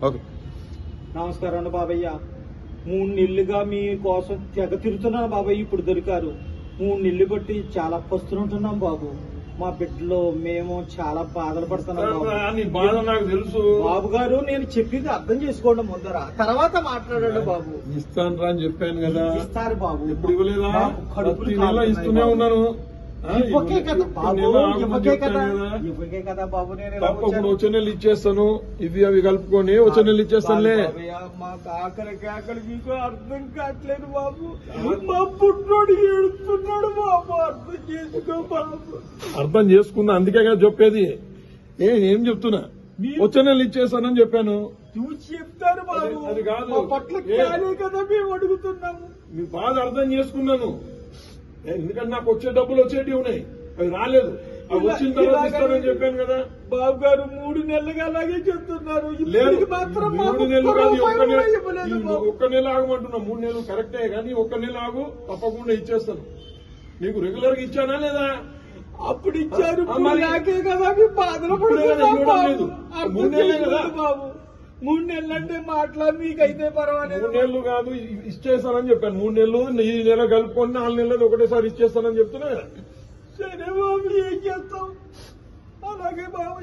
Okay. నమస్కారం అండి బాబయ్య. 3 నెలలుగా మీ కోసం తెగ తిరుగుతున్నాను బాబాయ్. ఇప్పుడు దొరికారు. 3 నెలలు బట్టి చాలా పస్తులుంటున్నాం బాబు. మా బిడ్డలో మేము చాలా బాధలు పడుతున్నాం బాబు. నాకు తెలుసు బాబు గారు, నేను చెప్పింది అర్థం చేసుకోండి ముందర, తర్వాత మాట్లాడండి బాబు. ఇస్తాను రా అని చెప్పాను కదా. ఇస్తారు బాబు. ఇప్పుడు ఇవ్వలేదా? కడుపులు ప్రతి నెల ఇస్తూనే ఉన్నాను. ఇవ్వకే కదా బాబు, ఇవ్వకే కదా బాబు. నేను తప్పకుండా వచ్చే నెలలు ఇచ్చేస్తాను. ఇవి అవి కలుపుకొని వచ్చే నెలలు ఇచ్చేస్తానులే. మాకు ఆకలి మీకు అర్థం కావట్లేదు బాబు. మా పుట్టినోడు ఏడుస్తున్నాడు బాబు. అర్థం చేసుకో బాబు. అర్థం చేసుకున్నా, అందుకే కదా చెప్పేది. ఏం చెప్తున్నా, వచ్చే నెలలు ఇచ్చేస్తానని చెప్పాను. నువ్వు చెప్తారు బాబు. అది కాదు. మా పట్ల కాలే కదా మేము అడుగుతున్నాము. మీ బాధ అర్థం చేసుకున్నాను. ఎందుకంటే నాకు వచ్చే డబ్బులు వచ్చేటివి ఉన్నాయి, అవి రాలేదు. అవి వచ్చిన తర్వాత ఇస్తానని చెప్పాను కదా. బాబు గారు 3 నెలలుగా అలాగే చెప్తున్నారు. లేదు, మాత్రం 3 నెలలు కాదు, ఒక్క నెల ఆగమంటున్నా. 3 నెలలు కరెక్టే, కానీ ఒక్క నెల ఆగు, తప్పకుండా ఇచ్చేస్తాను. నీకు రెగ్యులర్ గా ఇచ్చానా లేదా? అప్పుడు ఇచ్చారు, నాకే కదా మీ బాధలు పడుతున్నాం బాబు. 3 నెలలే కదా బాబు. 3 నెలలు అంటే మాట్లా మీకైతే పర్వాలేదు. 3 నెలలు కాదు, ఇచ్చేస్తానని చెప్పాను. 3 నెలలు ఈ నెల కలుపుకొని 4 నెలలు ఒకటేసారి ఇచ్చేస్తానని చెప్తున్నా. సరే బాబు, ఏం చేస్తాం? అలాగే బాబు.